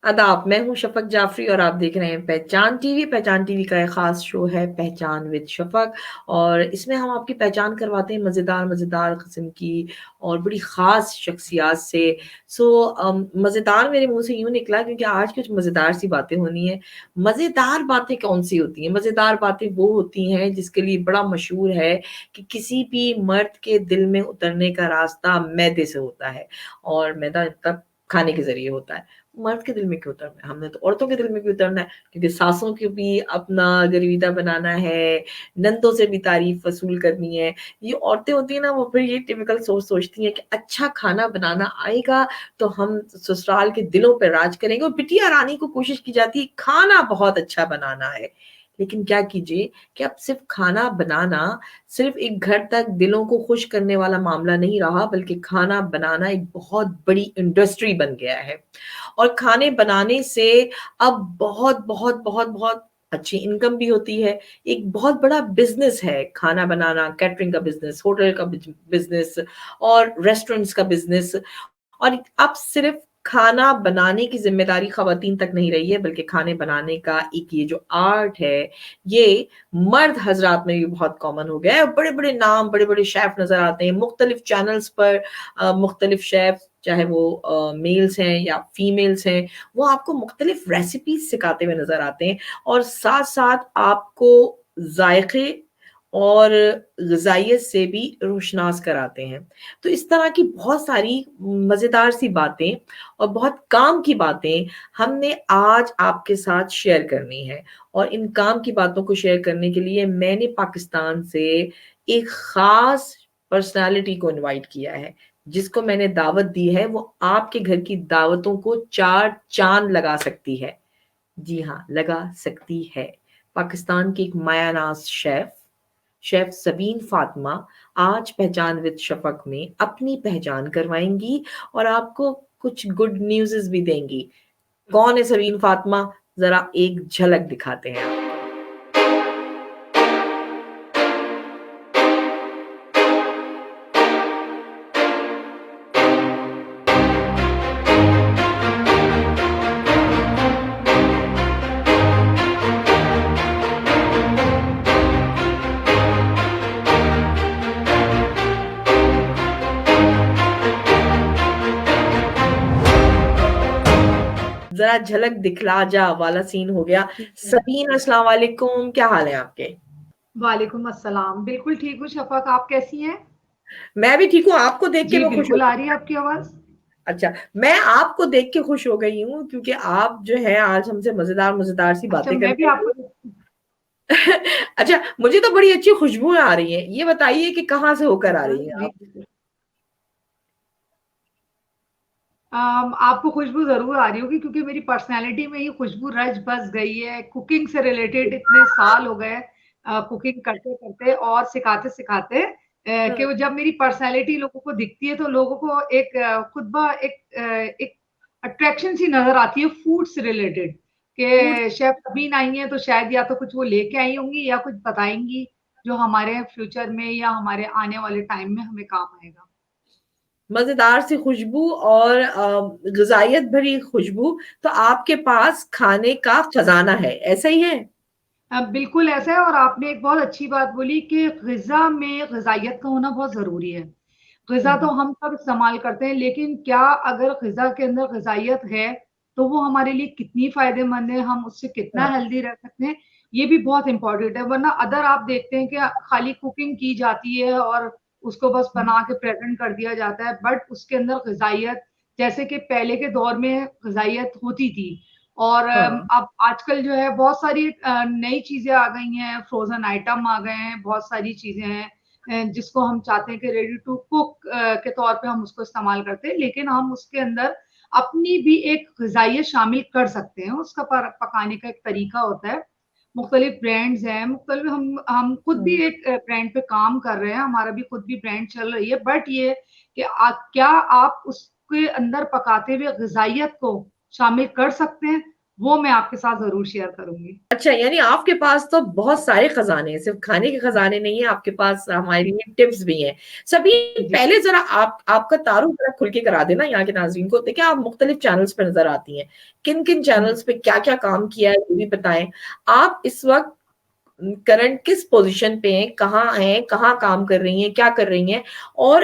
आदाब, मैं हूँ शफ़क़ जाफ़री और आप देख रहे हैं पहचान टीवी। पहचान टीवी का एक ख़ास शो है पहचान विद शफ़क़ और इसमें हम आपकी पहचान करवाते हैं मज़ेदार किस्म की और बड़ी ख़ास शख़्सियात से। मज़ेदार मेरे मुँह से यूँ निकला क्योंकि आज कुछ मज़ेदार सी बातें होनी हैं। मज़ेदार बातें कौन-सी होती हैं? मज़ेदार बातें वो होती हैं जिसके लिए बड़ा मशहूर है कि किसी भी मर्द के दिल में उतरने का रास्ता मैदे से होता है और मैदा तब खाने के ज़रिए होता है। मर्द के दिल में क्यों उतरना है? हमने तो औरतों के दिल में भी उतरना है क्योंकि सासों को भी अपना गर्विदा बनाना है, नंदों से भी तारीफ़ वसूल करनी है। ये औरतें होती हैं ना वो फिर ये टिपिकल सोच सोचती हैं कि अच्छा खाना बनाना आएगा तो हम ससुराल के दिलों पे राज करेंगे और बिटिया रानी को कोशिश की जाती है खाना बहुत अच्छा बनाना है। लेकिन क्या कीजिए कि अब सिर्फ़ खाना बनाना सिर्फ़ एक घर तक दिलों को खुश करने वाला मामला नहीं रहा बल्कि खाना बनाना एक बहुत बड़ी इंडस्ट्री बन गया है। और खाने बनाने से अब बहुत अच्छी इनकम भी होती है। एक बहुत बड़ा बिज़नेस है खाना बनाना, कैटरिंग का बिज़नेस, होटल का बिज़नेस और रेस्टोरेंट्स का बिज़नेस और अब सिर्फ़ खाना बनाने की ज़िम्मेदारी ख़वातीन तक नहीं रही है, बल्कि खाने बनाने का एक ये जो आर्ट है, ये मर्द हज़रात में भी बहुत कॉमन हो गया है। बड़े-बड़े नाम, बड़े-बड़े शेफ़ नज़र आते हैं, मुख्तलिफ़ चैनल्स पर मुख्तलिफ़ शेफ़ चाहे वो मेल्स हैं या फीमेल्स हैं, वो आपको मुख्तलिफ़ रेसिपीज़ सिखाते हुए नज़र आते हैं और साथ-साथ आपको ज़ायक़े और ग़िज़ाइयत से भी रोशनास कराते हैं। तो इस तरह की बहुत सारी मज़ेदार सी बातें और बहुत काम की बातें हमने आज आपके साथ शेयर करनी है और इन काम की बातों को शेयर करने के लिए मैंने पाकिस्तान से एक ख़ास पर्सनैलिटी को इनवाइट किया है। जिसको मैंने दावत दी है वो आपके घर की दावतों को 4 चाँद लगा सकती है। जी हाँ, लगा सकती है। पाकिस्तान की एक मायानाज़ शेफ़ सबीन फ़ातिमा आज पहचान विद शफ़क़ में अपनी पहचान करवाएँगी और आपको कुछ गुड न्यूज़ेज़ भी देंगी। कौन है सबीन फ़ातिमा? ज़रा एक झलक दिखाते हैं आपको। ज़रा झलक दिखला जा वाला सीन हो गया। ठीक है। सबीन अस्सलाम वालेकुम, क्या हाल है आपके? वालेकुम अस्सलाम। बिल्कुल ठीक हूँ शफ़क़, आप कैसी हैं? मैं भी ठीक हूँ, आपको देख के जी, मैं खुश हो बिल्कुल आ रही गई। है आपकी आवाज़। अच्छा, मैं आपको देख के खुश हो गई हूँ क्योंकि आप जो है आज हमसे मज़ेदार सी अच्छा, बातें मैं भी करवाएँगी। आपको अच्छा, मुझे तो बड़ी अच्छी खुशबुएँ आ रही हैं। ये बताइए कि कहाँ से होकर आ अच्छा, रही हैं जी, आप? बिल्कुल। आपको खुशबू ज़रूर आ रही होगी क्योंकि मेरी पर्सनैलिटी में ये खुशबू रच बस गई है। कुकिंग से रिलेटेड इतने साल हो गए कुकिंग करते-करते और सिखाते-सिखाते कि हाँ, वो जब मेरी पर्सनैलिटी लोगों को दिखती है तो लोगों को एक खुद ब एक अट्रैक्शन सी नज़र आती है फूड से रिलेटेड फूड कि शेफ़ सबीन आई हैं तो शायद या तो कुछ वो लेके आई होंगी या कुछ बताएँगी जो हमारे फ्यूचर में या हमारे आने वाले टाइम में हमें काम आएगा। मज़ेदार सी खुशबू और ग़िज़ाइयत भरी खुशबू, तो आपके पास खाने का खज़ाना है, ऐसा ही है? बिल्कुल ऐसा है और आपने एक बहुत अच्छी बात बोली कि ग़िज़ा में ग़िज़ाइयत का होना बहुत ज़रूरी है। ग़िज़ा तो हुँ, हम सब इस्तेमाल करते हैं, लेकिन क्या अगर ग़िज़ा के अंदर ग़िज़ाइयत है, तो वो हमारे लिए कितनी फ़ायदेमंद है, हम उससे कितना हाँ, हेल्दी रह सकते हैं, ये भी बहुत इम्पोर्टेंट है। वरना अदर आप देखते हैं कि खाली कुकिंग की जाती है और उसको बस हुँ, बना के प्रेज़ेंट कर दिया जाता है, बट उसके अंदर ग़िज़ाइयत जैसे कि पहले के दौर में ग़िज़ाइयत होती थी और हाँ, अब आजकल जो है बहुत सारी नई चीज़ें आ गई हैं, फ्रोज़न आइटम आ गए हैं, बहुत सारी चीज़ें हैं जिसको हम चाहते हैं कि रेडी टू कुक के तौर पे हम उसको इस्तेमाल करते हैं, लेकिन हम उसके अंदर अपनी भी एक ग़िज़ाइयत शामिल कर सकते हैं, उसका पकाने का एक तरीका होता है। मुख्तलिफ ब्रांड्स हैं, मुख्तलिफ हम खुद भी हुँ। एक ब्रांड पे काम कर रहे हैं, हमारा भी खुद भी ब्रांड चल रही है, बट ये कि क्या आप उसके अंदर पकाते हुए ग़िज़ाइयत को शामिल कर सकते हैं, वो मैं आपके साथ ज़रूर शेयर करूँगी। अच्छा, यानी आपके पास तो बहुत सारे खजाने हैं, सिर्फ खाने के खजाने नहीं है, आपके पास हमारे लिए टिप्स भी हैं। सभी जी। पहले जरा आप आपका तारुफ जरा खुल के करा देना यहाँ के नाज़रीन को। देखिए, आप मुख्तलिफ चैनल्स पे नज़र आती हैं। किन-किन हुँ। चैनल्स पे क्या-क्या काम किया है, ये भी बताएँ। आप इस वक़्त करंट किस पोज़ीशन पे हैं, कहाँ काम कर रही हैं, क्या कर रही हैं? और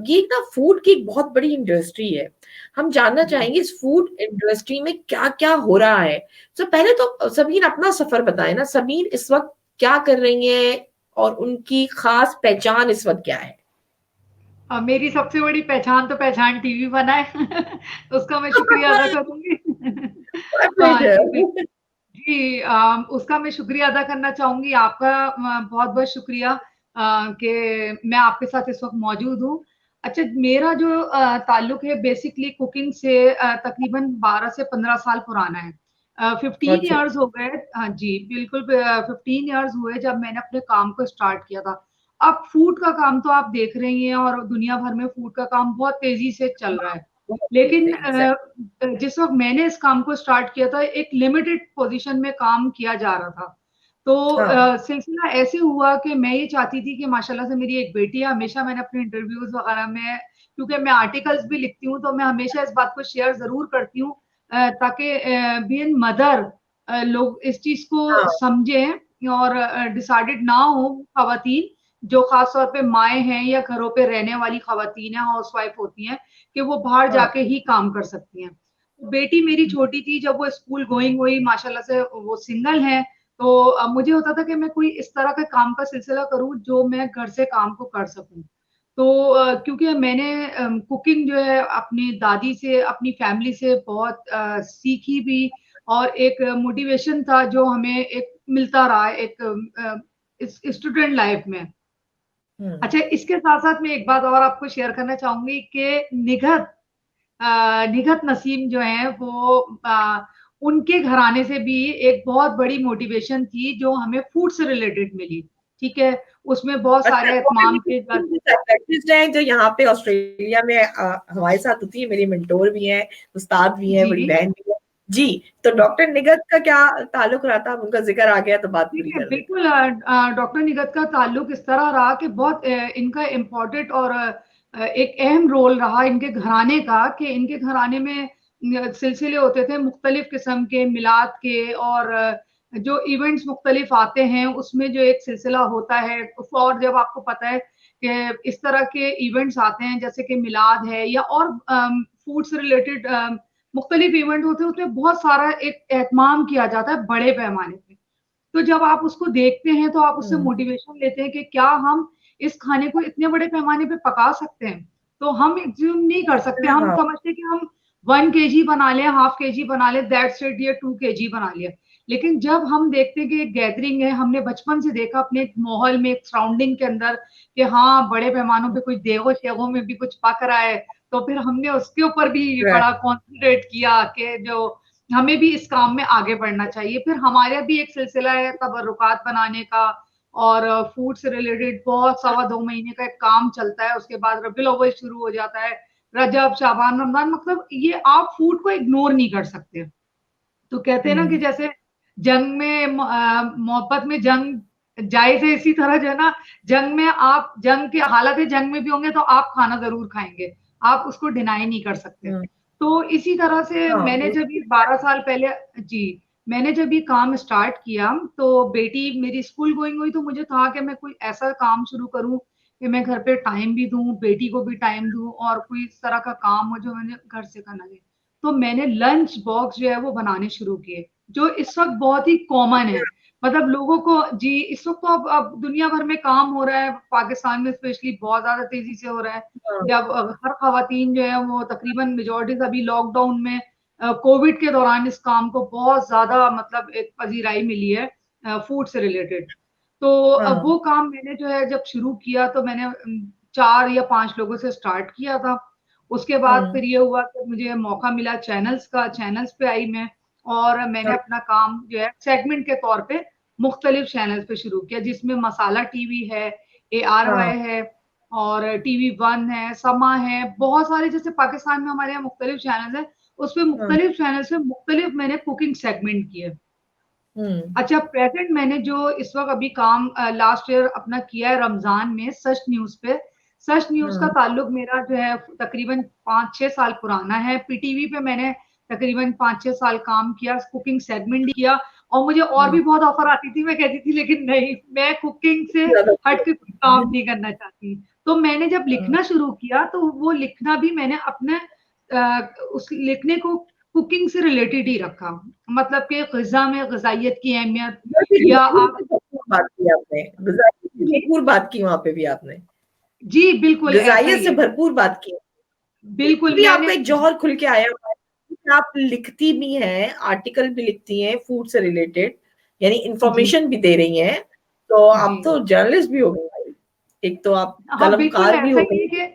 ये ना फूड की एक बहुत बड़ी इंडस्ट्री है। हम जानना जी। चाहेंगे इस फूड इंडस्ट्री में क्या-क्या हो रहा है? तो पहले तो सबीन अपना सफ़र बताएँ ना, सबीन इस वक़्त क्या कर रही हैं और उनकी ख़ास पहचान इस वक़्त क्या है? मेरी सबसे बड़ी पहचान तो पहचान टीवी बना है। उसका मैं शुक्रिया अदा करूँगी। माय हाँ जी, प्लेज़र। बिल्कुल। जी, उसका मैं शुक्रिया अदा करना चाहूँगी। आपका बहुत-बहुत शुक्रिया कि मैं आपके साथ इस वक़्त मौजूद हूँ। अच्छा, मेरा जो ताल्लुक है बेसिकली कुकिंग से तकरीबन 12 से 15 साल पुराना है। 15 अच्छा। इयर्स हो गए। हाँ जी, बिल्कुल 15 इयर्स हुए जब मैंने अपने काम को स्टार्ट किया था। अब फूड का काम तो आप देख रही हैं और दुनिया भर में फूड का काम बहुत तेज़ी से चल रहा हाँ, है। बहुत तेज़ लेकिन है, एग्ज़ैक्ट। जिस वक़्त मैंने इस काम को स्टार्ट किया था, एक लिमिटेड पोज़ीशन में काम किया जा रहा था। तो हाँ। सिलसिला ऐसे हुआ कि मैं ये चाहती थी कि माशाल्लाह से मेरी एक बेटी है, हमेशा मैंने अपने इंटरव्यूज़ वग़ैरह में क्योंकि मैं आर्टिकल्स भी लिखती हूँ, तो मैं हमेशा इस बात को शेयर ज़रूर करती हूँ ताकि बीइंग मदर लोग इस चीज़ को हाँ, समझें और डिसाइडेड ना हो ख़वातीन, जो ख़ास तौर पे माएँ हैं या घरों पे रहने वाली ख़वातीन हैं, हाउसवाइफ़ होती हैं, कि वो बाहर हाँ। जाके ही काम कर सकती हैं। बेटी मेरी हुँ, छोटी थी जब वो स्कूल गोइंग हुई माशाल्लाह से वो सिंगल हैं, तो मुझे होता था कि मैं कोई इस तरह का काम का सिलसिला करूँ जो मैं घर से काम को कर सकूँ। तो क्योंकि मैंने कुकिंग जो है अपनी दादी से, अपनी फैमिली से बहुत सीखी भी और एक मोटिवेशन था जो हमें एक मिलता रहा है एक इस स्टूडेंट लाइफ में। हुँ। अच्छा, इसके साथ-साथ मैं एक बात और आपको शेयर करना चाहूँगी कि निघत नसीम जो हैं वो उनके घराने से भी एक बहुत बड़ी मोटिवेशन थी जो हमें फूड से रिलेटेड मिली, ठीक है? उसमें बहुत अच्छा, सारे वो भी एहतमाम मेरी के मेरी साइकियाट्रिस्ट हैं जो यहाँ पे ऑस्ट्रेलिया में हमारे साथ होती है, मेरी मेंटोर भी हैं, उस्ताद भी हैं, जी। बड़ी बहन भी है। जी, तो डॉक्टर निगत का क्या ताल्लुक रहा था? अब उनका ज़िक्र आ गया तो बात ठीक पूरी है, कर देते हैं। बिल्कुल डॉक्टर निगत का ताल्लुक इस तरह रहा कि बहुत इनका इम्पोर्टेंट और एक अहम रोल रहा इनके घराने का कि इनके घराने में सिलसिले होते थे मुख्तलिफ किस्म के मिलाद के और जो इवेंट्स मुख्तलिफ आते हैं, उसमें जो एक सिलसिला होता है और जब आपको पता है कि इस तरह के इवेंट्स आते हैं जैसे कि मिलाद है या और फूड से रिलेटेड मुख्तलिफ इवेंट होते हैं, उसमें बहुत सारा एक एहतमाम किया जाता है बड़े पैमाने पे। तो जब आप उसको देखते हैं तो आप उससे हुँ, मोटिवेशन लेते हैं कि क्या हम इस खाने को इतने बड़े पैमाने पे पका सकते हैं? तो हम एज़्यूम नहीं कर सकते, हम हाँ, समझते हैं कि हम 1 केजी बना लें, हाफ केजी बना लें, दैट्स इट या 2 केजी बना लिया। लेकिन जब हम देखते हैं कि एक गैदरिंग है, हमने बचपन से देखा अपने एक माहौल में, एक सराउंडिंग के अंदर कि हाँ, बड़े पैमानों पे कुछ देगो-शेगों में भी कुछ पक रहा है, तो फिर हमने उसके ऊपर भी राइट, बड़ा कॉन्संट्रेट किया कि जो हमें भी इस काम में आगे बढ़ना चाहिए। फिर हमारा भी एक सिलसिला है तबर्रुकात बनाने का और फूड से रिलेटेड बहुत सवा 2 महीने का एक काम चलता है, उसके बाद रबीउल अव्वल शुरू हो जाता है, रजब, शाबान, रमज़ान मतलब ये आप फूड को इग्नोर नहीं कर सकते। तो कहते हैं ना कि हुँ, जैसे जंग में मोहब्बत में जंग जायज़ है, इसी तरह जो है ना, जंग में आप जंग की हालत है, जंग में भी होंगे तो आप खाना ज़रूर खाएँगे। आप उसको डिनाई नहीं कर सकते। हुँ, तो इसी तरह से हाँ, मैंने जब ये 12 साल पहले जी, मैंने जब ये काम स्टार्ट किया, तो बेटी मेरी स्कूल गोइंग हुई, तो मुझे था कि मैं कोई ऐसा काम शुरू करूँ कि मैं घर पे टाइम भी दूँ, बेटी को भी टाइम दूँ और कोई इस तरह का काम हो जो मैंने घर से करना है। तो मैंने लंच बॉक्स जो है वो बनाने शुरू किए, जो इस वक़्त बहुत ही कॉमन है। मतलब लोगों को जी, इस वक़्त तो अब दुनिया भर में काम हो रहा है, पाकिस्तान में स्पेशली बहुत ज़्यादा तेज़ी से हो रहा है। हाँ, जब हर ख़वातीन जो है वो तकरीबन मेजॉरिटीज़ अभी लॉकडाउन में कोविड के दौरान इस काम को बहुत ज़्यादा मतलब एक पज़ीराई मिली है फूड से रिलेटेड। तो हाँ, वो काम मैंने जो है जब शुरू किया तो मैंने 4 या 5 लोगों से स्टार्ट किया था। उसके बाद हुँ, फिर ये हुआ कि मुझे मौका मिला चैनल्स का, चैनल्स पे आई मैं और मैंने हाँ, अपना काम जो है सेगमेंट के तौर पे मुख्तलिफ चैनल्स पे शुरू किया जिसमें मसाला टीवी है, हाँ, ARY है और टीवी वन है, समा है, बहुत सारे जैसे पाकिस्तान में हमारे यहाँ मुख्तलिफ चैनल्स हैं, उसपे हाँ। मुख्तलिफ चैनल्स में मुख्तलिफ मैंने कुकिंग सेगमेंट किए। हुँ, अच्छा, प्रेज़ेंट मैंने जो इस वक़्त अभी काम लास्ट ईयर अपना किया है रमज़ान में सच न्यूज़ पे। सच न्यूज़ का हाँ, ताल्लुक मेरा जो है तकरीबन 5-6 साल पुराना है। पीटीवी पे मैंने तकरीबन 5-6 साल काम किया, कुकिंग सेगमेंट किया और मुझे और हाँ। भी बहुत ऑफ़र आती थी, मैं कहती थी लेकिन नहीं, मैं कुकिंग से ज़्यादा हट के कोई काम नहीं करना चाहती। तो मैंने जब हाँ, लिखना शुरू किया तो वो लिखना भी मैंने अपने उस लिखने को कुकिंग से रिलेटेड ही रखा। मतलब कि ग़िज़ा में ग़िज़ाइयत की अहमियत वैसे या ग़िज़ाइयत आप से भरपूर बात की आपने, ग़िज़ाइयत से जी, भरपूर बात की वहाँ पे भी आपने। जी, बिल्कुल ऐसा ग़िज़ाइयत ही से है। भरपूर बात की। बिल्कुल भी आपका मैंने एक जी, जौहर खुल के आया हुआ है कि आप लिखती भी हैं, आर्टिकल भी लिखती हैं फूड से रिलेटेड, यानी जी, इन्फॉर्मेशन भी दे रही हैं, तो जी। आप तो जर्नलिस्ट भी हो गई भाई। एक तो आप हाँ, बिल्कुल कलमकार भी ऐसा हो ही है गई। कि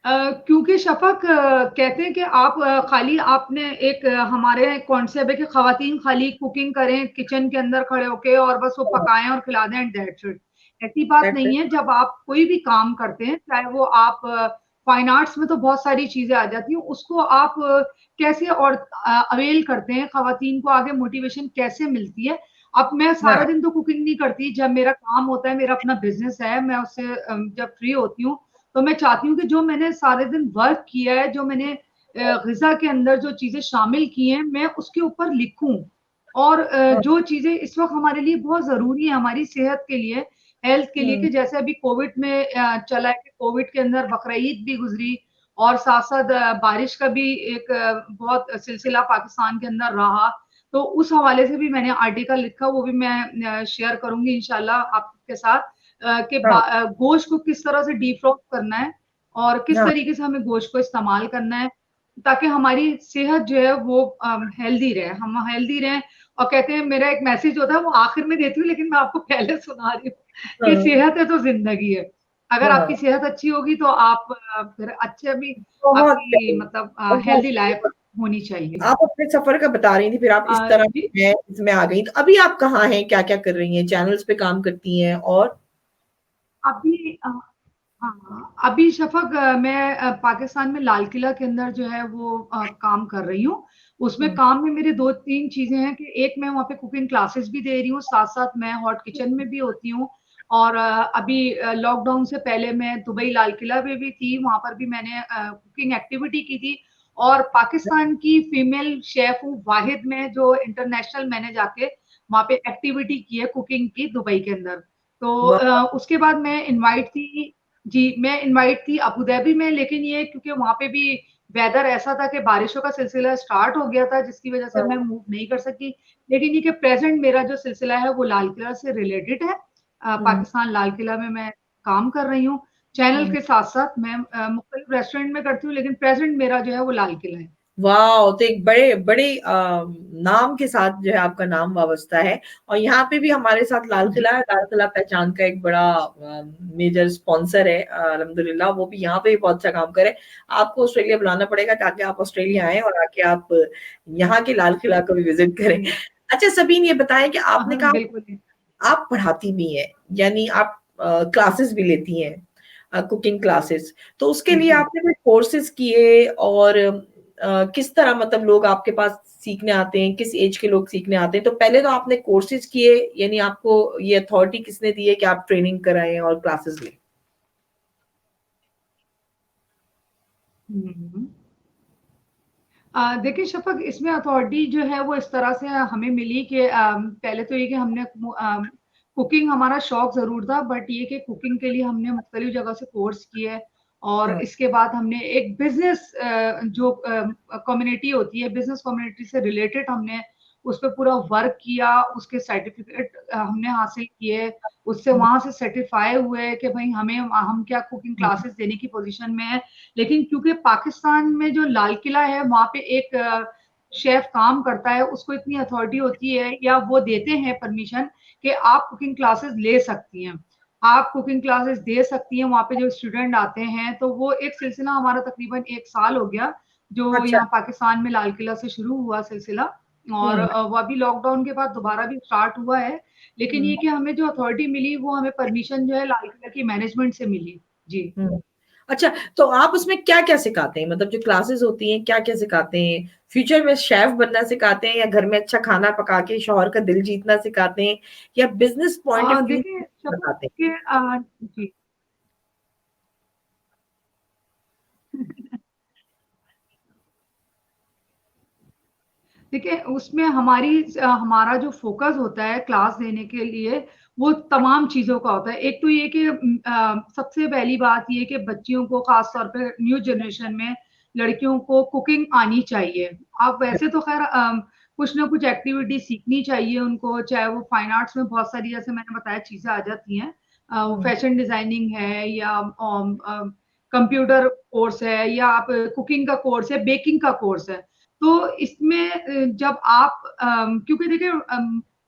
क्योंकि शफ़क़ कहते हैं कि आप खाली आपने एक हमारे कॉन्सेप्ट है कि ख़वातीन खाली कुकिंग करें किचन के अंदर खड़े होके और बस वो हाँ, पकाएँ और खिला दें एंड दैट्स इट। ऐसी बात दैट्स नहीं इट। है, जब आप कोई भी काम करते हैं, चाहे वो आप फाइन आर्ट्स में तो बहुत सारी चीज़ें आ जाती हैं, उसको आप कैसे और अवेल करते हैं, ख़वातीन को आगे मोटिवेशन कैसे मिलती है। अब मैं सारा हाँ, दिन तो कुकिंग नहीं करती, जब मेरा काम होता है, मेरा अपना बिज़नेस है, मैं उससे जब फ्री होती हूँ तो मैं चाहती हूँ कि जो मैंने सारे दिन वर्क किया है, जो मैंने ग़िज़ा के अंदर जो चीज़ें शामिल की हैं, मैं उसके ऊपर लिखूँ। और हाँ, जो चीज़ें इस वक़्त हमारे लिए बहुत ज़रूरी है, हमारी सेहत के लिए, हेल्थ के लिए हुँ, कि जैसे अभी कोविड में चला है कि कोविड के अंदर बकरीद भी गुज़री और साथ-साथ बारिश का भी एक बहुत सिलसिला पाकिस्तान के अंदर रहा। तो उस हवाले से भी मैंने आर्टिकल लिखा, वो भी मैं शेयर करूँगी इंशाल्लाह आपके साथ। कि हाँ, गोश्त को किस तरह से डीफ्रॉस्ट करना है और किस हाँ, तरीके से हमें गोश्त को इस्तेमाल करना है, ताकि हमारी सेहत जो है वो हेल्दी रहे, हम हेल्दी रहें और कहते हैं मेरा एक मैसेज होता है वो आखिर में देती हूँ लेकिन मैं आपको पहले सुना रही हूँ कि हाँ, सेहत है तो ज़िंदगी है। अगर आपकी हाँ, सेहत अच्छी होगी तो आप फिर अच्छे भी बहुत आपकी सही, मतलब बहुत हेल्दी लाइफ सही। होनी चाहिए। आप अपने सफ़र का बता रही थी, फिर आप इस तरह जी। मैं इसमें आ गई, तो अभी आप कहाँ हैं? क्या-क्या कर रही हैं? चैनल्स पे काम करती हैं और अभी हाँ, अभी शफ़क़ मैं पाकिस्तान में लाल किला के अंदर जो है वो काम कर रही हूँ। उसमें हुँ, काम में मेरे 2-3 चीज़ें हैं कि एक मैं वहाँ पे कुकिंग क्लासेस भी दे रही हूँ, साथ-साथ मैं हॉट किचन में भी होती हूँ और अभी लॉकडाउन से पहले मैं दुबई लाल किला में भी थी, वहाँ पर भी मैंने कुकिंग एक्टिविटी की थी और पाकिस्तान की फीमेल शेफ़ हूँ वाहिद में जो इंटरनेशनल मैंने जाके वहाँ पे एक्टिविटी की है कुकिंग की दुबई के अंदर। तो वाह! उसके बाद मैं इनवाइट थी जी, मैं इनवाइट थी अबू धाबी में लेकिन ये क्योंकि वहाँ पे भी वेदर ऐसा था कि बारिशों का सिलसिला स्टार्ट हो गया था जिसकी वज़ह से मैं हाँ, मूव नहीं कर सकी। लेकिन ये कि प्रेज़ेंट मेरा जो सिलसिला है वो लाल किला से रिलेटेड है। हुँ, पाकिस्तान लाल किला में मैं काम कर रही हूँ। चैनल हुँ। के साथ-साथ मैं मुख्तलिफ रेस्टोरेंट में करती हूँ लेकिन प्रेज़ेंट मेरा जो है वो लाल किला है। वाओ! तो एक बड़े बड़े नाम के साथ जो है आपका नाम वाबस्ता है और यहाँ पे भी हमारे साथ लाल जी। किला है, लाल किला पहचान का एक बड़ा मेजर स्पॉन्सर है अल्हम्दुलिल्लाह वो भी यहाँ पे भी बहुत अच्छा काम करे। आपको ऑस्ट्रेलिया बुलाना पड़ेगा ताकि आप ऑस्ट्रेलिया आएँ और आके आप यहाँ के लाल किला को भी विज़िट करें। जी। अच्छा सबीन ये बताएँ कि आपने कहा बिल्कुल। आप पढ़ाती भी हैं, यानी आप क्लासेस भी लेती हैं कुकिंग क्लासेस। तो उसके लिए जी। आपने कोई कोर्सेज़ किए और किस तरह मतलब लोग आपके पास सीखने आते हैं, किस ऐज के लोग सीखने आते हैं? तो पहले तो आपने कोर्सेज़ किए, यानी आपको ये अथॉरिटी किसने दी है कि आप ट्रेनिंग कराएँ और क्लासेस लें? हुँ, हुँ। देखिए शफ़क़ इसमें अथॉरिटी जो है वो इस तरह से हमें मिली कि पहले तो ये कि हमने कुकिंग हमारा शौक ज़रूर था बट ये कि कुकिंग के लिए हमने मुख्तलिफ जगह से कोर्स किए और हाँ, इसके बाद हमने एक बिज़नेस जो कम्युनिटी होती है, बिज़नेस कम्युनिटी से रिलेटेड हमने उस पे पूरा वर्क किया, उसके सर्टिफ़िकेट हमने हासिल किए, उससे हुँ, वहाँ से सर्टिफ़ाई हुए कि भई हम क्या कुकिंग हुँ, क्लासेस देने की पोज़ीशन में हैं। लेकिन क्योंकि पाकिस्तान में जो लाल किला है, वहाँ पे एक शेफ़ काम करता है, उसको इतनी अथॉरिटी होती है या वो देते हैं परमिशन कि आप कुकिंग क्लासेस ले सकती हैं। आप कुकिंग क्लासेस दे सकती हैं, वहाँ पे जो स्टूडेंट आते हैं, तो वो एक सिलसिला हमारा तकरीबन 1 साल हो गया, जो अच्छा, यहाँ पाकिस्तान में लाल किला से शुरू हुआ सिलसिला और हुँ, वो अभी लॉकडाउन के बाद दोबारा भी स्टार्ट हुआ है। लेकिन हुँ, ये कि हमें जो अथॉरिटी मिली, वो हमें परमिशन जो है लाल किला की मैनेजमेंट से मिली। जी। हुँ। अच्छा, तो आप उसमें क्या-क्या सिखाते हैं? मतलब जो क्लासेस होती हैं, क्या-क्या सिखाते हैं? फ्यूचर में शेफ़ बनना सिखाते हैं या घर में अच्छा खाना पका के शौहर का दिल जीतना सिखाते हैं या बिज़नेस पॉइंट ऑफ व्यू देखिए शफ़क़ बताते हैं? के जी। देखिए, उसमें हमारा जो फ़ोकस होता है क्लास देने के लिए, वो तमाम चीज़ों का होता है। एक तो ये कि सबसे पहली बात ये कि बच्चियों को ख़ास तौर पे न्यू जनरेशन में लड़कियों को कुकिंग आनी चाहिए। आप वैसे तो ख़ैर कुछ ना कुछ एक्टिविटी सीखनी चाहिए उनको, चाहे वो फाइन आर्ट्स में बहुत सारी जैसे मैंने बताया चीज़ें आ जाती हैं। वो हुँ, फैशन डिज़ाइनिंग है या कंप्यूटर कोर्स है या आप कुकिंग का कोर्स है, बेकिंग का कोर्स है। तो इसमें जब आप क्योंकि देखिए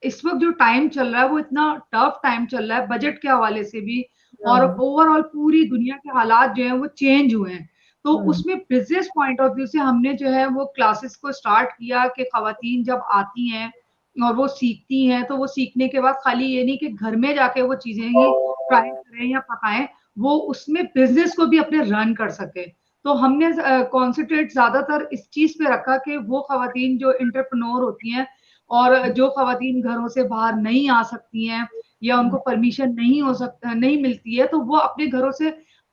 इस वक़्त जो टाइम चल रहा है वो इतना टफ टाइम चल रहा है बजट के हवाले से भी और हाँ, ओवरऑल पूरी दुनिया के हालात जो हैं वो चेंज हुए हैं। तो हुँ, उसमें बिज़नेस पॉइंट ऑफ व्यू से हमने जो है वो क्लासेस को स्टार्ट किया कि ख़वातीन जब आती हैं और वो सीखती हैं, तो वो सीखने के बाद खाली ये नहीं कि घर में जाके वो चीज़ें ही ट्राई करें या पकाएँ, वो उसमें बिज़नेस को भी अपने रन कर सकें। तो हमने कॉन्संट्रेट ज़्यादातर इस चीज़ पे रखा कि वो ख़वातीन जो एंटरप्रेन्योर होती हैं और जो ख़वातीन घरों से बाहर नहीं आ सकती हैं या हुँ, उनको परमिशन नहीं मिलती है, तो वो अपने घरों से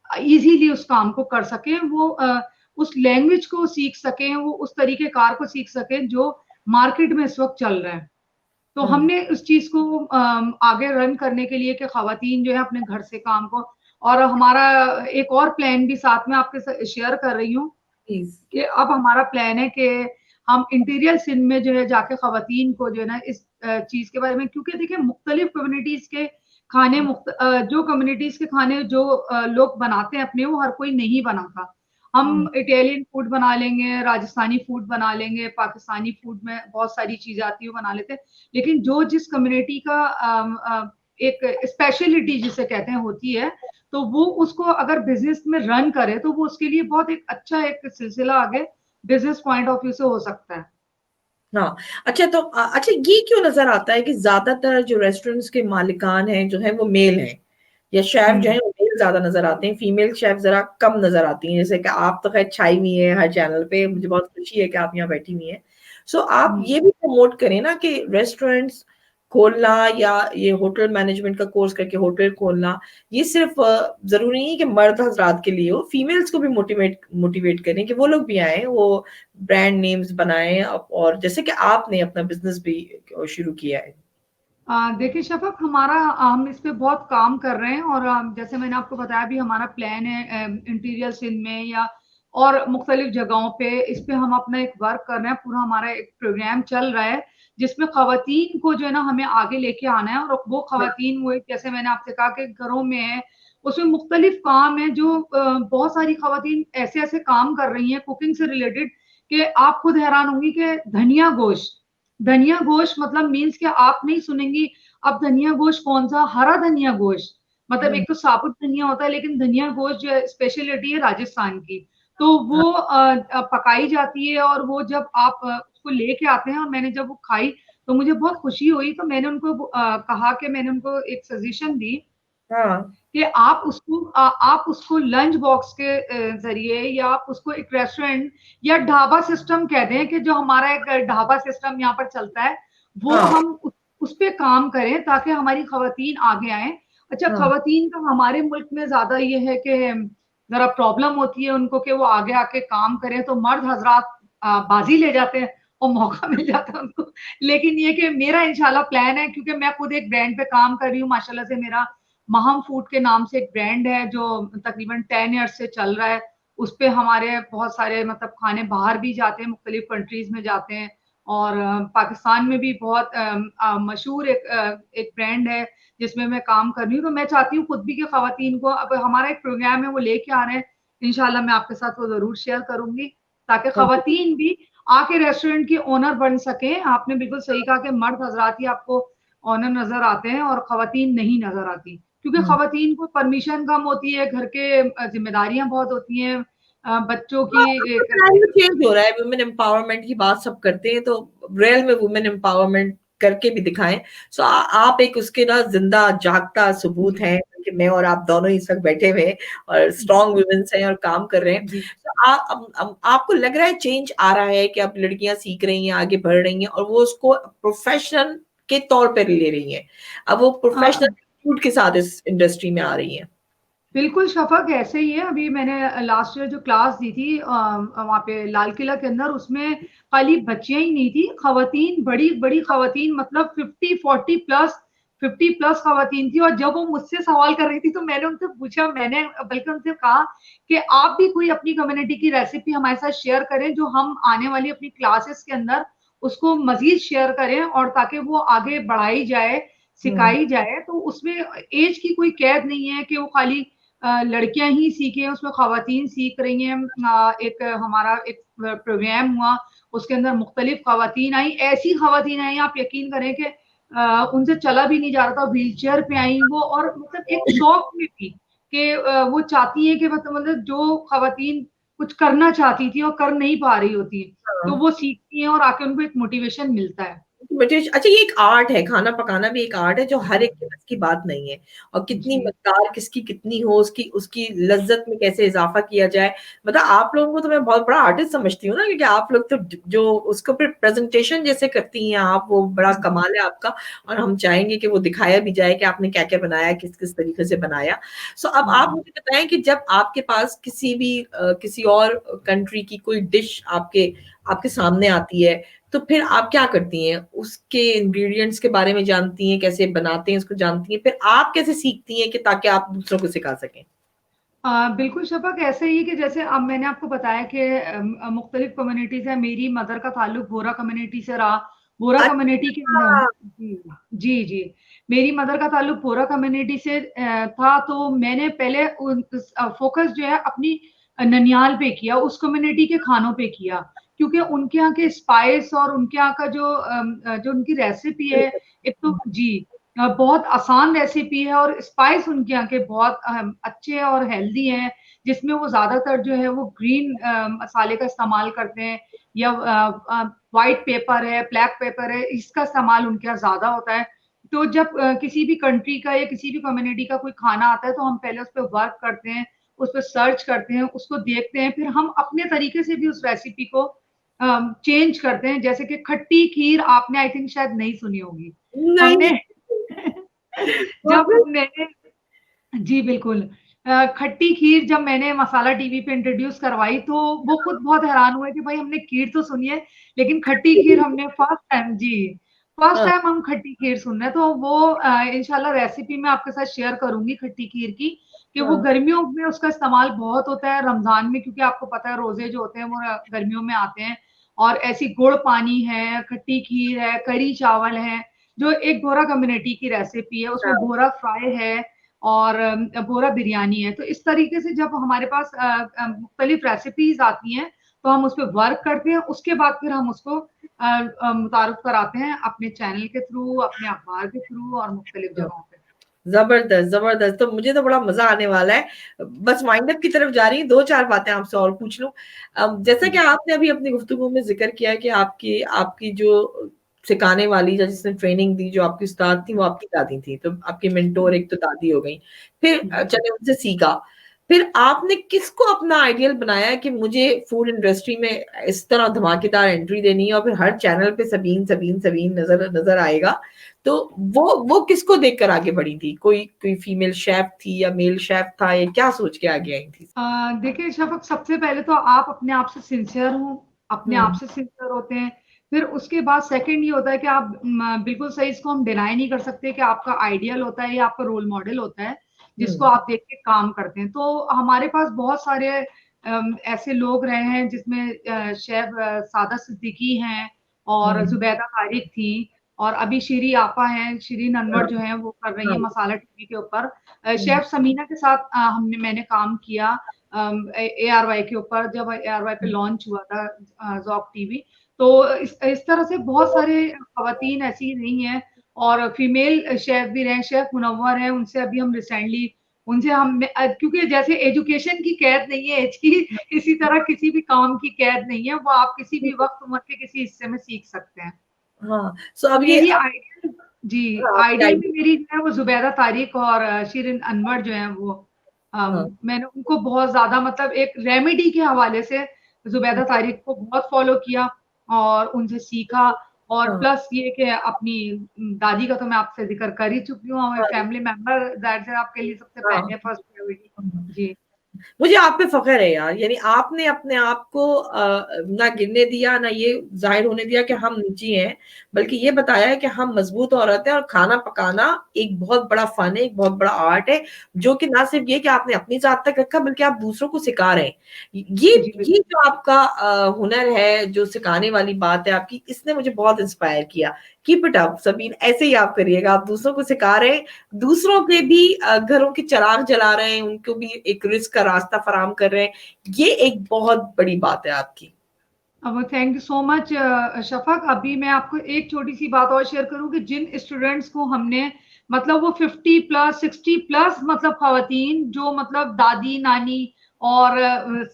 ईज़िली उस काम को कर सकें। वो उस लैंग्वेज को सीख सकें, वो उस तरीके कार को सीख सकें जो मार्केट में इस वक़्त चल रहा है। तो हुँ, हमने उस चीज़ को आगे रन करने के लिए कि ख़वातीन जो है अपने घर से काम को और हमारा एक और प्लान भी साथ में आपके शेयर कर रही हूँ प्लीज़। कि अब हमारा प्लान है कि हम इंटीरियर सिंध में जो है जाके ख़वातीन को जो है ना इस चीज़ के बारे में क्योंकि देखिए मुख्तलिफ कम्युनिटीज़ के खाने जो कम्युनिटीज़ के खाने जो लोग बनाते हैं अपने वो हर कोई नहीं बनाता। हम हुँ, इटालियन फूड बना लेंगे, राजस्थानी फूड बना लेंगे, पाकिस्तानी फूड में बहुत सारी चीज़ें आती है वो बना लेते हैं। लेकिन जो जिस कम्युनिटी का एक स्पेशलिटी जिसे कहते हैं होती है, तो वो उसको अगर बिज़नेस में रन करे तो वो उसके लिए बहुत एक अच्छा एक सिलसिला आगे बिज़नेस पॉइंट ऑफ व्यू से हो सकता है। हाँ। अच्छा तो अच्छा ये क्यों नज़र आता है कि ज़्यादातर जो रेस्टोरेंट्स के मालिकान हैं, जो हैं वो मेल हैं या शेफ़ जो हुँ, हैं वो मेल ज़्यादा नज़र आते हैं, फीमेल शेफ़ ज़रा कम नज़र आती हैं। जैसे कि आप तो ख़ैर छाई हुई हैं हर चैनल पे, मुझे बहुत खुशी है कि आप यहाँ बैठी हुई हैं। सो आप हुँ। ये भी प्रमोट करें ना कि रेस्टोरेंट्स खोलना या ये होटल मैनेजमेंट का कोर्स करके होटल खोलना, ये सिर्फ़ ज़रूरी नहीं है कि मर्द हज़रात के लिए हो, फीमेल्स को भी मोटिवेट करें कि वो लोग भी आएँ, वो ब्रांड नेम्स बनाएँ और जैसे कि आपने अपना बिज़नेस भी शुरू किया है। देखिए शफ़क़ हम इस पे बहुत काम कर रहे हैं और जैसे मैंने आपको बताया भी हमारा प्लान है इंटीरियर सिंध में या और मुख्तलिफ जगहों पे इस पे हम अपना एक वर्क कर रहे हैं, पूरा हमारा एक प्रोग्राम चल रहा है, जिसमें ख़वातीन को जो है ना हमें आगे लेके आना है और वो हाँ, ख़वातीन वो एक जैसे मैंने आपसे कहा कि घरों में है, उसमें मुख्तलिफ काम हैं जो बहुत सारी ख़वातीन ऐसे-ऐसे काम कर रही हैं कुकिंग से रिलेटेड कि आप खुद हैरान होंगी कि धनिया गोश्त मतलब मीन्स कि आप नहीं सुनेंगी अब धनिया गोश्त कौन-सा हरा धनिया गोश्त, मतलब हुँ, एक तो साबुत धनिया होता है लेकिन धनिया गोश्त जो है स्पेशलिटी है राजस्थान की। तो हाँ, वो पकाई जाती है और वो जब आप उसको लेके आते हैं और मैंने जब वो खाई, तो मुझे बहुत खुशी हुई तो मैंने उनको कहा कि मैंने उनको एक सजेशन दी हाँ, कि आप उसको लंच बॉक्स के ज़रिए या आप उसको एक रेस्टोरेंट या ढाबा सिस्टम कह दें कि जो हमारा एक ढाबा सिस्टम यहाँ पर चलता है, वो हाँ, हम उस पे काम करें ताकि हमारी ख़वातीन आगे आएँ। अच्छा हाँ, ख़वातीन का हमारे मुल्क में ज़्यादा ये है कि ज़रा प्रॉब्लम होती है उनको कि वो आगे आके काम करें तो मर्द हज़रात बाज़ी ले जाते हैं और मौका मिल जाता है उनको। लेकिन ये कि मेरा इंशाल्लाह प्लान है क्योंकि मैं खुद एक ब्रांड पे काम कर रही हूँ माशाल्लाह से मेरा महम फूड के नाम से एक ब्रांड है जो तकरीबन 10 ईयर्स से चल रहा है। उसपे हमारे बहुत सारे मतलब खाने बाहर भी जाते हैं, मुख्तलिफ कंट्रीज़ में जाते हैं और पाकिस्तान में भी बहुत मशहूर एक ब्रांड है जिसमें मैं काम कर रही हूँ। तो मैं चाहती हूँ खुद भी कि ख़वातीन को अब हमारा एक प्रोग्राम है वो लेके आ रहे हैं। इंशाल्लाह मैं आपके साथ वो ज़रूर शेयर करूँगी ताकि हाँ, जी, ख़वातीन भी आके रेस्टोरेंट की ओनर बन सकें। आपने बिल्कुल सही कहा कि मर्द हज़रात ही आपको ओनर नज़र आते हैं और ख़वातीन नहीं नज़र आती। क्योंकि हुँ। ख़वातीन को परमिशन कम होती है, घर के ज़िम्मेदारियाँ बहुत होती हैं बच्चों की हाँ, अब तो एक सिनेरियो चेंज हो रहा है, वुमेन एम्पावरमेंट की बात सब करते हैं, तो रियल में वुमेन एम्पावरमेंट करके भी दिखाएँ। सो आप एक उसके ना ज़िंदा जागता सबूत जी, हैं कि मैं और आप दोनों ही इस वक़्त बैठे हुए हैं और स्ट्रॉन्ग वुमेन्स हैं और काम कर रहे हैं। जी। तो अब आपको लग रहा है चेंज आ रहा है कि अब लड़कियाँ सीख रही हैं, आगे बढ़ रही हैं और वो उसको प्रोफ़ेशन के तौर पे ले रही हैं। अब वो अ, प्रोफ़ेशनल एटीट्यूड के साथ इस इंडस्ट्री में आ रही हैं। बिल्कुल शफ़क़ ऐसे ही है। अभी मैंने लास्ट ईयर जो क्लास दी थी वहाँ पे लाल किला के अंदर, उसमें खाली बच्चियाँ ही नहीं थी, ख़वातीन, बड़ी-बड़ी ख़वातीन, मतलब 50-40 प्लस 50 प्लस ख़वातीन थी। और जब वो मुझसे सवाल कर रही थी तो मैंने उनसे पूछा, मैंने बल्कि उनसे कहा कि आप भी कोई अपनी कम्युनिटी की रेसिपी हमारे साथ शेयर करें, जो हम आने वाली अपनी क्लासेस के अंदर उसको मज़ीद शेयर करें, और ताकि वो आगे बढ़ाई जाए, हुँ। सिखाई जाए। तो उसमें ऐज की कोई कैद नहीं है कि वो खाली लड़कियाँ ही सीखें, उसमें ख़वातीन सीख रही हैं। एक हमारा एक प्रोग्राम हुआ, उसके अंदर मुख्तलिफ ख़वातीन आई, ऐसी ख़वातीन आई, आप यकीन करें कि उनसे चला भी नहीं जा रहा था, व्हीलचेयर पे आई वो, और मतलब एक शौक में थी कि वो चाहती हैं कि मतलब जो ख़वातीन कुछ करना चाहती थी और कर नहीं पा रही होती हैं, तो हाँ। वो सीखती हैं और आके उनको एक मोटिवेशन मिलता है। अच्छा, ये एक आर्ट है, खाना पकाना भी एक आर्ट है जो हर एक के बस की बात नहीं है और कितनी जी। मकदार किसकी कितनी हो, उसकी उसकी लज़्ज़त में कैसे इज़ाफ़ा किया जाए। मतलब आप लोगों को तो मैं बहुत बड़ा आर्टिस्ट समझती हूँ ना, क्योंकि आप लोग तो जो उसको फिर प्रेज़ेंटेशन जैसे करती हैं आप, वो बड़ा कमाल है आपका और हम चाहेंगे कि वो दिखाया भी जाए कि आपने क्या-क्या बनाया, किस-किस तरीके से बनाया। सो अब आप हुँ। मुझे बताएँ कि जब आपके पास किसी भी किसी और कंट्री की कोई डिश आपके आपके सामने आती है, तो फिर आप क्या करती हैं? उसके इंग्रीडिएंट्स के बारे में जानती हैं, कैसे बनाते हैं उसको जानती हैं, फिर आप कैसे सीखती हैं कि ताकि आप दूसरों को सिखा सकें? बिल्कुल शफ़क़ ऐसे ही कि जैसे अब मैंने आपको बताया कि मुख्तलिफ कम्युनिटीज़ हैं। मेरी मदर का ताल्लुक बोरा कम्युनिटी से रहा। बोरा कम्युनिटी के न अच्छा! जी, जी, जी। मेरी मदर का ताल्लुक बोरा कम्युनिटी से था, तो मैंने पहले फ़ोकस जो है अपनी ननिहाल पे किया, उस कम्युनिटी के खानों पे किया। क्योंकि उनके यहाँ के स्पाइस और उनके यहाँ का जो उनकी रेसिपी है, एक तो जी बहुत आसान रेसिपी है, और स्पाइस उनके यहाँ के बहुत अच्छे और हेल्दी हैं, जिसमें वो ज़्यादातर जो है वो ग्रीन मसाले का इस्तेमाल करते हैं, या व्हाइट पेपर है, ब्लैक पेपर है, इसका इस्तेमाल उनके यहाँ ज़्यादा होता है। तो जब किसी भी कंट्री का या किसी भी कम्युनिटी का कोई खाना आता है, तो हम पहले उस पे वर्क करते हैं, उस पे सर्च करते हैं, उसको देखते हैं, फिर हम अपने तरीके से भी उस रेसिपी को चेंज करते हैं। जैसे कि खट्टी खीर आपने आई थिंक शायद नहीं सुनी होगी। नहीं। हमने तो जब फिर मैंने जी, बिल्कुल। खट्टी खीर जब मैंने मसाला टीवी पे इंट्रोड्यूस करवाई, तो वो खुद बहुत हैरान हुए कि भाई हमने खीर तो सुनी है, लेकिन खट्टी खीर हमने फर्स्ट टाइम जी, फर्स्ट हाँ, टाइम हम खट्टी खीर सुन रहे हैं। तो वो इंशाल्लाह रेसिपी मैं आपके साथ शेयर करूँगी खट्टी खीर की, कि वो हाँ, गर्मियों में उसका इस्तेमाल बहुत होता है, रमज़ान में, क्योंकि आपको पता है रोज़े जो होते हैं वो गर्मियों में आते हैं। और ऐसी गुड़ पानी है, खट्टी खीर है, कढ़ी चावल है, जो एक बोरा कम्युनिटी की रेसिपी है, उसमें हाँ। बोरा फ्राई है, और बोरा बिरयानी है। तो इस तरीके से जब हमारे पास मुख्तलिफ रेसिपीज़ आती हैं, तो हम उसपे वर्क करते हैं, उसके बाद फिर हम उसको मुतारुफ़ कराते हैं अपने चैनल के थ्रू, अपने अखबार के थ्रू और मुख्तलिफ हाँ। जगहों पे। ज़बरदस्त, ज़बरदस्त। तो मुझे तो बड़ा मज़ा आने वाला है। बस वाइंड अप की तरफ जा रही हूँ, 2-4 बातें आपसे और पूछ लूँ। जैसा कि जी। आपने अभी अपनी गुफ्तगू में ज़िक्र किया कि आपकी आपकी जो सिखाने वाली या जिसने ट्रेनिंग दी, जो आपकी उस्ताद थी, वो आपकी दादी थी। तो आपकी मेंटर एक तो दादी हो गई। फिर जी। चलिए उनसे सीखा। फिर आपने किसको अपना आइडियल बनाया कि मुझे फूड इंडस्ट्री में इस तरह धमाकेदार एंट्री देनी है और फिर हर चैनल पे सबीन, सबीन, सबीन नज़र नज़र आएगा। तो वो किसको देखकर आगे बढ़ी थी? कोई कोई फीमेल शेफ़ थी या मेल शेफ़ था या क्या सोच के आगे आई थी? देखिए शफ़क़, सबसे पहले तो आप अपने आप से सिंसियर हो, अपने आप हुँ, से सिंसियर होते हैं। फिर उसके बाद सेकंड ये होता है कि आप बिल्कुल सही, इसको हम डिनाई नहीं कर सकते कि आपका आइडियल होता है या आपका रोल मॉडल होता है, जिसको हुँ, आप देख के काम करते हैं। तो हमारे पास बहुत सारे ऐसे लोग रहे हैं, जिसमें शेफ़ सादा सिद्दीकी हैं, और हुँ, ज़ुबैदा तारिक थी, और अभी शीरी आपा हैं, शिरीन हाँ, अनवर जो हैं वो कर रही हाँ, हैं मसाला टीवी के ऊपर। हुँ, शेफ़ समीना के साथ मैंने काम किया एआरवाई के ऊपर, जब एआरवाई पे हुँ, लॉन्च हुआ था ज़ोक टीवी। तो इस तरह से बहुत सारे ख़वातीन ऐसी रही हैं, और फीमेल शेफ़ भी रहे हैं, शेफ़ मुनव्वर हैं, उनसे अभी हम रिसेंटली उनसे हमने क्योंकि जैसे एजुकेशन की कैद नहीं है ऐज की, इसी तरह किसी भी काम की कैद नहीं है, वो आप किसी भी वक़्त उम्र के किसी हिस्से में सीख सकते हैं। हाँ, सो तो अब ये मेरी आइडियल जी, हाँ, आपकी आइडियल में आइडिया। मेरी जो है वो ज़ुबैदा तारिक और शिरीन अनवर जो हैं वो हाँ, मैंने उनको बहुत ज़्यादा मतलब एक रेमेडी के हवाले से ज़ुबैदा तारिक को बहुत फ़ॉलो किया और उनसे सीखा और हाँ, प्लस ये कि अपनी दादी का तो मैं आपसे ज़िक्र कर ही चुकी हूँ, हमें हाँ, फैमिली मेंबर दैट्स आपके लिए सबसे हाँ, पहले फर्स्ट प्रायोरिटी। हाँ। जी, मुझे आप पे फ़ख्र है यार, यानी आपने अपने आप को ना गिरने दिया, ना ये ज़ाहिर होने दिया कि हम नीची हैं, बल्कि ये बताया है कि हम मज़बूत औरत हैं और खाना पकाना एक बहुत बड़ा फ़न है, एक बहुत बड़ा आर्ट है, जो कि ना सिर्फ़ ये कि आपने अपनी ज़ात तक रखा, बल्कि आप दूसरों को सिखा रहे हैं। जी, ये जो आपका हुनर है, जो सिखाने वाली बात है आपकी, इसने मुझे बहुत इंस्पायर किया। कीप इट अप सबीन, ऐसे ही आप करिएगा, आप दूसरों को सिखा रहे हैं, दूसरों के भी घरों के चिराग जला रहे हैं, उनको भी एक रिज़्क का रास्ता फराहम कर रहे हैं। ये एक बहुत बड़ी बात है आपकी। अब थैंक यू सो मच शफ़क़। अभी मैं आपको एक छोटी-सी बात और शेयर करूँ कि जिन स्टूडेंट्स को हमने मतलब वो 50 प्लस 60 प्लस मतलब ख़वातीन जो मतलब दादी-नानी और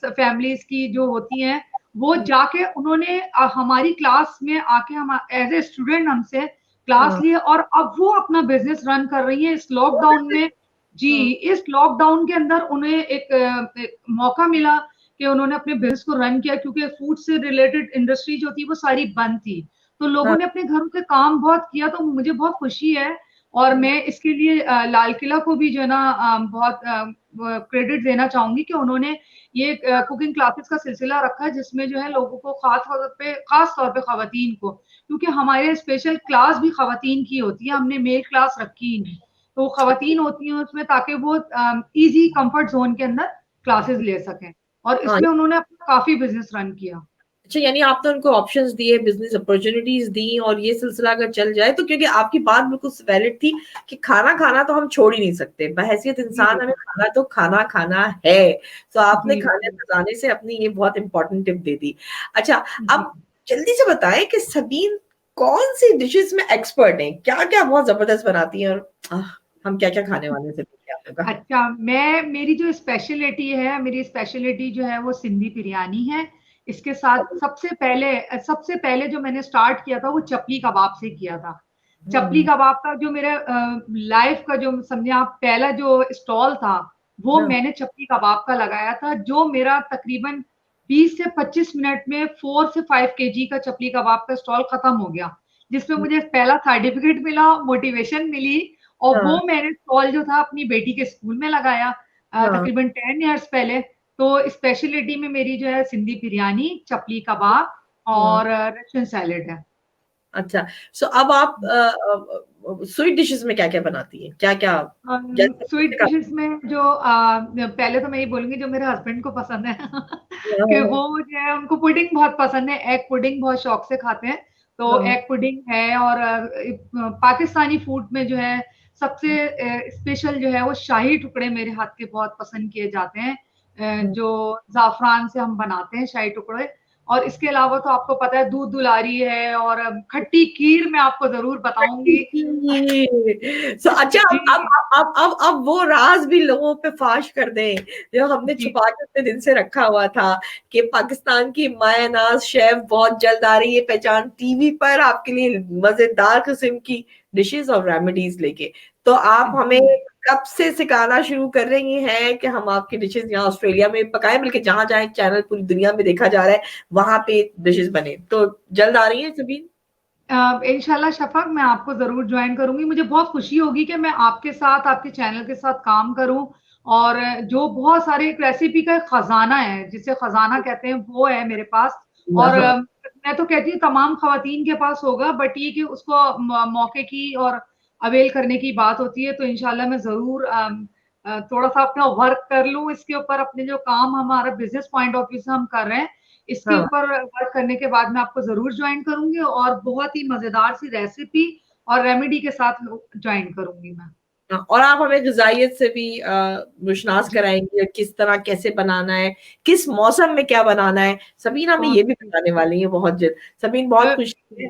फैमिलीज़ की जो होती हैं, वो हुँ, जाके उन्होंने हमारी क्लास में आके हम एज़ ए स्टूडेंट हमसे क्लास हाँ। लिए और अब वो अपना बिज़नेस रन कर रही हैं इस लॉकडाउन में। जी, हाँ, इस लॉकडाउन के अंदर उन्हें एक मौका मिला कि उन्होंने अपने बिज़नेस को रन किया क्योंकि फूड से रिलेटेड इंडस्ट्री जो थी वो सारी बंद थी। तो लोगों हाँ, ने अपने घरों से काम बहुत किया तो मुझे बहुत खुशी है और हाँ, मैं इसके लिए लाल किला को भी जो है ना बहुत क्रेडिट देना चाहूँगी कि उन्होंने ये कुकिंग क्लासेस का सिलसिला रखा है जिसमें जो है लोगों को ख़ास तौर पे ख़वातीन को क्योंकि हमारे स्पेशल क्लास भी ख़वातीन की होती है, हमने मेल क्लास रखी ही नहीं। तो ख़वातीन होती हैं उसमें ताकि वो ईज़ी कम्फर्ट ज़ोन के अंदर क्लासेस ले सकें। और हाँ। इसमें उन्होंने अपना काफ़ी बिज़नेस रन किया। अच्छा, यानी आपने उनको ऑप्शंस दिए, बिज़नेस अपॉर्च्युनिटीज़ दी और ये सिलसिला अगर चल जाए तो क्योंकि आपकी बात बिल्कुल वैलिड थी कि खाना खाना तो हम छोड़ ही नहीं सकते। बहैसियत जी, इंसान हमें बिल्कुल। खाना तो खाना खाना है। तो आपने जी, खाने बिल्कुल। पकाने से अपनी ये बहुत इम्पोर्टेंट टिप दे दी। अच्छा, जी। अब जल्दी से बताएँ कि सबीन कौन-सी डिशेज़ में एक्सपर्ट हैं? क्या-क्या बहुत ज़बरदस्त बनाती हैं और हम क्या-क्या खाने वाले हैं ज़रूर आपने कहा? अच्छा, मेरी जो स्पेशलिटी है, मेरी स्पेशलिटी जो है वो सिंधी बिरयानी है। इसके साथ सबसे पहले जो मैंने स्टार्ट किया था वो चपली कबाब से किया था। चपली हुँ, कबाब का जो मेरा लाइफ़ का जो समझिए आप पहला जो स्टॉल था, वो हाँ, मैंने चपली कबाब का लगाया था, जो मेरा तकरीबन 20 से 25 मिनट में 4 से 5 केजी का चपली कबाब का स्टॉल खत्म हो गया। जिसमें हुँ, मुझे पहला सर्टिफ़िकेट मिला, मोटिवेशन मिली और हाँ, वो मैंने स्टॉल जो था अपनी बेटी के स्कूल में लगाया हाँ, तकरीबन 10 इयर्स पहले। तो स्पेशलिटी में मेरी जो है सिंधी बिरयानी, चपली कबाब हाँ। और रशियन सैलेड है। अच्छा, सो अब आप स्वीट डिशेज़ में क्या-क्या बनाती हैं? क्या-क्या जैसे स्वीट हाँ, डिशेज़ में जो पहले तो मैं ये बोलूँगी जो मेरे हस्बैंड को पसंद है कि हाँ, वो जो है उनको पुडिंग बहुत पसंद है, एग पुडिंग बहुत शौक से खाते हैं। तो हाँ, एग पुडिंग है और पाकिस्तानी फूड में जो है सबसे स्पेशल जो है वो शाही टुकड़े मेरे हाथ के बहुत पसंद किए जाते हैं। हुँ। जो ज़ाफ़रान से हम बनाते हैं शाही टुकड़े और इसके अलावा तो आपको पता है दूध दुलारी है और खट्टी खीर मैं आपको ज़रूर बताऊँगी। सो अच्छा जी, अब वो राज़ भी लोगों पे फ़ाश कर दें, जो हमने जी। छुपा के इतने दिन से रखा हुआ था, कि पाकिस्तान की मायनाज़ शेफ़ बहुत जल्द आ रही है पहचान टीवी पर आपके लिए मज़ेदार किस्म की डिशेज़ और रेमेडीज़ लेके। तो आप हमें जी। कब से सिखाना शुरू कर रही हैं कि हम आपकी डिशेज़ यहाँ ऑस्ट्रेलिया में पकाएँ, बल्कि जहाँ जाएँ चैनल पूरी दुनिया में देखा जा रहा है, वहाँ पे डिशेज़ बने। तो जल्द आ रही हैं सभी? इंशाल्लाह शफ़क़ मैं आपको ज़रूर जॉइन करूँगी। मुझे बहुत खुशी होगी कि मैं आपके साथ, आपके चैनल के साथ काम करूँ और जो बहुत सारे एक रेसिपी का एक खज़ाना है, जिसे खज़ाना कहते हैं, वो है मेरे पास और हाँ। मैं तो कहती हूँ तमाम ख़वातीन के पास होगा बट ये कि उसको मौके की और अवेल करने की बात होती है, तो इंशाल्लाह मैं ज़रूर थोड़ा-सा अपना वर्क कर लूँ इसके ऊपर अपने जो काम हमारा बिज़नेस पॉइंट ऑफ व्यू से हम कर रहे हैं, इसके हाँ, ऊपर वर्क करने के बाद मैं आपको ज़रूर जॉइन करूँगी और बहुत ही मज़ेदार सी रेसिपी और रेमेडी के साथ जॉइन करूँगी मैं। हाँ, और आप हमें ग़िज़ाइयत से भी रोशनास जी, कराएँगी किस तरह कैसे बनाना है, किस मौसम में क्या बनाना है, सबीन हमें ये भी कौन-सी? बताने वाली हैं बहुत जल्द। सबीन बहुत खुशी है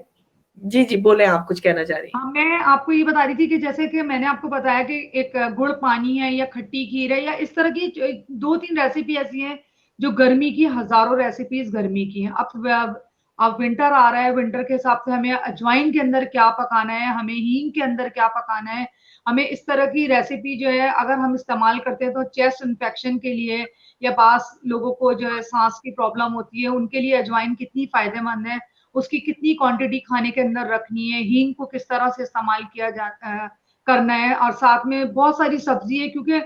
जी, जी, बोलें आप कुछ कहना चाह रही हैं। हाँ, मैं आपको ये बता रही थी कि जैसे कि मैंने आपको बताया कि एक गुड़ पानी है या खट्टी खीर है या इस तरह की 2-3 रेसिपी ऐसी हैं, जो गर्मी की हज़ारों रेसिपीज़ गर्मी की हैं। अब विंटर आ रहा है, विंटर के हिसाब से हमें अजवाइन के अंदर क्या पकाना है, हमें हींग के अंदर क्या पकाना है, हमें इस तरह की रेसिपी जो है अगर हम इस्तेमाल करते हैं तो चेस्ट इन्फेक्शन के लिए या बास लोगों को जो है सांस की प्रॉब्लम होती है उनके लिए अजवाइन कितनी फायदेमंद है, उसकी कितनी क्वांटिटी खाने के अंदर रखनी है, हींग को किस तरह से इस्तेमाल करना है। और साथ में बहुत सारी सब्जी है क्योंकि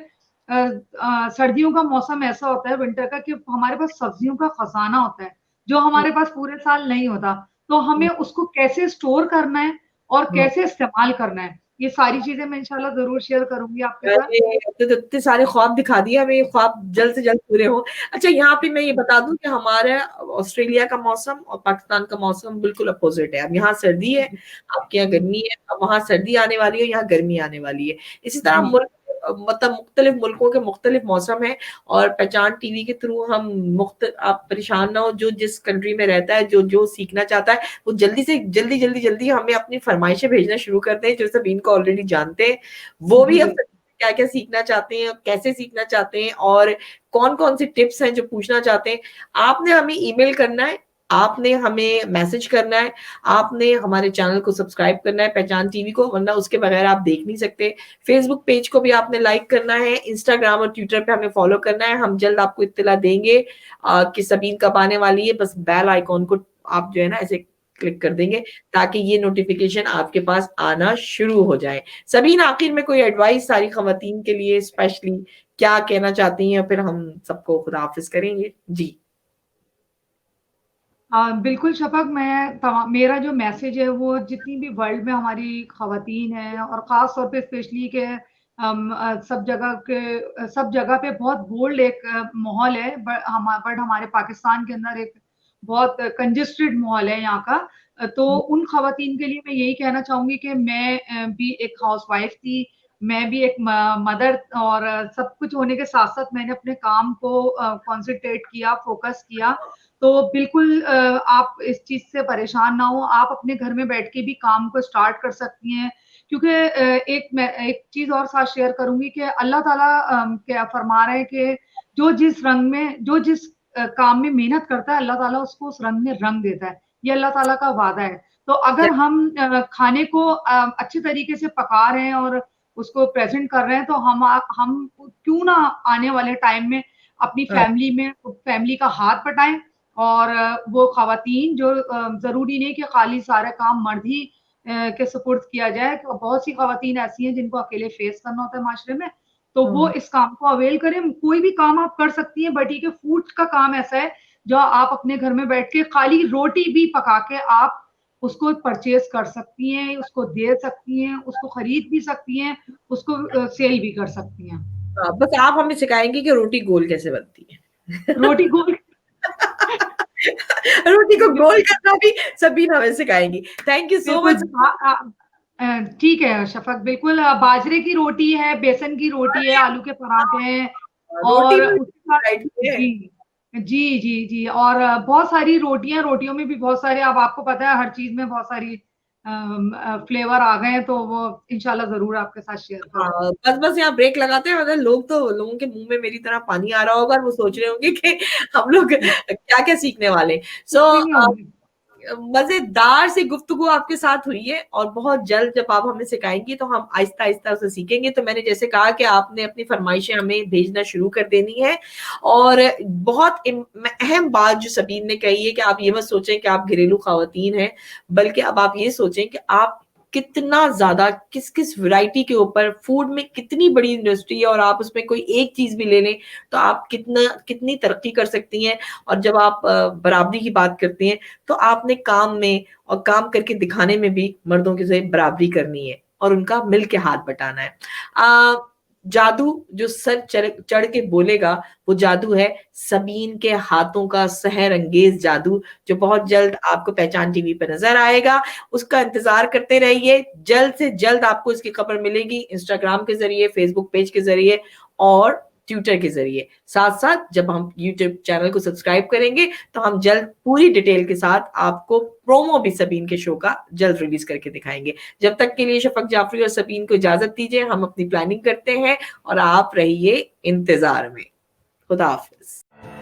सर्दियों का मौसम ऐसा होता है विंटर का कि हमारे पास सब्जियों का खजाना होता है जो हमारे पास पूरे साल नहीं होता। तो हमें उसको कैसे स्टोर करना है और हुँ। कैसे इस्तेमाल करना है, ये सारी चीज़ें मैं इंशाल्लाह ज़रूर शेयर करूँगी आपके साथ। अरे! आपने तो इतने सारे ख्वाब दिखा दिए हमें, ये ख्वाब जल्द से जल्द पूरे हों। अच्छा, यहाँ पे मैं ये बता दूँ कि हमारा ऑस्ट्रेलिया का मौसम और पाकिस्तान का मौसम बिल्कुल अपोज़िट है। अब यहाँ सर्दी है, जी, आपके यहाँ जी, गर्मी है, अब वहाँ सर्दी आने वाली है, यहाँ गर्मी आने वाली है। इसी तरह जी, मतलब मुख्तलिफ़ मुल्कों के मुख्तलिफ़ मौसम हैं और पहचान टीवी के थ्रू हम आप परेशान ना हो, जो जिस कंट्री में रहता है, जो सीखना चाहता है, वो जल्दी से जल्दी हमें अपनी फ़रमाइशें भेजना शुरू कर दें, जो सब इनको ऑलरेडी जानते हैं। वो भी जी, अब क्या-क्या सीखना चाहते हैं, कैसे सीखना चाहते हैं और कौन-कौन सी टिप्स हैं जो पूछना चाहते हैं। आपने हमें ईमेल करना है, आपने हमें मैसेज करना है, आपने हमारे चैनल को सब्सक्राइब करना है पहचान टीवी को, वरना उसके बगैर आप देख नहीं सकते। फेसबुक पेज को भी आपने लाइक करना है, इंस्टाग्राम और ट्विटर पे हमें फॉलो करना है। हम जल्द आपको इत्तला देंगे कि सबीन कब आने वाली है, बस बेल आइकॉन को आप जो है ना ऐसे क्लिक कर देंगे ताकि ये नोटिफ़िकेशन आपके पास आना शुरू हो जाए। सबीन, आखिर में कोई एडवाइस सारी ख़वातीन के लिए स्पेशली क्या कहना चाहती हैं? फिर हम सबको खुदा हाफ़िज़ करेंगे? जी। बिल्कुल शफ़क़ मैं तमा मेरा जो मैसेज है वो जितनी भी वर्ल्ड में हमारी ख़वातीन हैं और ख़ास तौर पे स्पेशली के सब जगह पे बहुत बोल्ड एक माहौल है बट हमारे पाकिस्तान के अंदर एक बहुत कंजेस्टेड माहौल है यहाँ का। तो हुँ, उन ख़वातीन के लिए मैं यही कहना चाहूँगी कि मैं भी एक हाउसवाइफ़ थी, मैं भी एक मदर और सब कुछ होने के साथ-साथ मैंने अपने काम को कॉन्संट्रेट किया, फ़ोकस किया। तो बिल्कुल आप इस चीज़ से परेशान ना हो, आप अपने घर में बैठ के भी काम को स्टार्ट कर सकती हैं। क्योंकि मैं एक चीज़ और साथ शेयर करूँगी कि अल्लाह ताला क्या फरमा रहे हैं कि जो जिस काम में मेहनत करता है, अल्लाह ताला उसको उस रंग में रंग देता है। ये अल्लाह ताला का वादा है। तो अगर हम खाने को अच्छे तरीके से पका रहे हैं और उसको प्रेज़ेंट कर रहे हैं, तो हम क्यों ना आने वाले टाइम में अपनी फैमिली का हाथ बटाएँ और वो ख़वातीन जो ज़रूरी नहीं कि खाली सारा काम मर्द ही के सुपुर्द किया जाए। तो बहुत सी ख़वातीन ऐसी हैं जिनको अकेले फेस करना होता है माशरे में, तो वो हुँ। इस काम को अवेल करें। कोई भी काम आप कर सकती हैं बट ये कि फूड का काम ऐसा है जो आप अपने घर में बैठ के खाली रोटी भी पका के आप उसको परचेज़ कर सकती हैं, उसको दे सकती हैं, उसको खरीद भी सकती हैं, उसको सेल भी कर सकती हैं। हाँ, बस आप हमें सिखाएँगी कि रोटी गोल कैसे बनती है। रोटी गोल रोटी को गोल बिल्कुल करना भी सबीन हमें सिखाएँगी। थैंक यू सो बिल्कुल मच। ठीक है शफ़क़ बिल्कुल बाजरे की रोटी है, बेसन की रोटी है, अरे! आलू के पराठे हैं रोटी और में उसके साथ वैरायटी है। जी। जी और बहुत सारी रोटियों में भी बहुत सारे अब आपको पता है हर चीज़ में बहुत सारी फ्लेवर आ गए हैं तो वो इंशाल्लाह ज़रूर आपके साथ शेयर करूँगी। हाँ, बस यहाँ ब्रेक लगाते हैं मतलब लोगों के मुँह में मेरी तरह पानी आ रहा होगा और वो सोच रहे होंगे कि हम लोग क्या-क्या सीखने वाले हैं। सो नहीं, नहीं होंगे। मज़ेदार सी गुफ्तगू आपके साथ हुई है और बहुत जल्द जब आप हमें सिखाएँगी तो हम आहिस्ता-आहिस्ता उसे सीखेंगे। तो मैंने जैसे कहा कि आपने अपनी फ़रमाइशें हमें भेजना शुरू कर देनी है और बहुत अहम बात जो सबीन ने कही है कि आप ये मत सोचें कि आप घरेलू ख़वातीन हैं, बल्कि अब आप ये सोचें कि आप कितना ज़्यादा किस-किस वैरायटी के ऊपर फूड में कितनी बड़ी इंडस्ट्री है और आप उसमें कोई एक चीज़ भी ले लें, तो आप कितनी तरक्की कर सकती हैं और जब आप बराबरी की बात करती हैं, तो आपने काम में और काम करके दिखाने में भी मर्दों के से बराबरी करनी है और उनका मिल के हाथ बटाना है। अ, जादू जो सर चढ़ के बोलेगा, वो जादू है सबीन के हाथों का सहर अंगेज़ जादू, जो बहुत जल्द आपको पहचान टीवी पे नज़र आएगा। उसका इंतज़ार करते रहिए, जल्द से जल्द आपको इसकी खबर मिलेगी इंस्टाग्राम के ज़रिए, फेसबुक पेज के ज़रिए और ट्विटर के ज़रिए। साथ-साथ जब हम यूट्यूब चैनल को सब्सक्राइब करेंगे, तो हम जल्द पूरी डिटेल के साथ आपको प्रोमो भी सबीन के शो का जल्द रिलीज़ करके दिखाएँगे। जब तक के लिए शफ़क़ जाफ़री और सबीन को इजाज़त दीजिए, हम अपनी प्लानिंग करते हैं और आप रहिए इंतज़ार में। खुदा हाफ़िज़।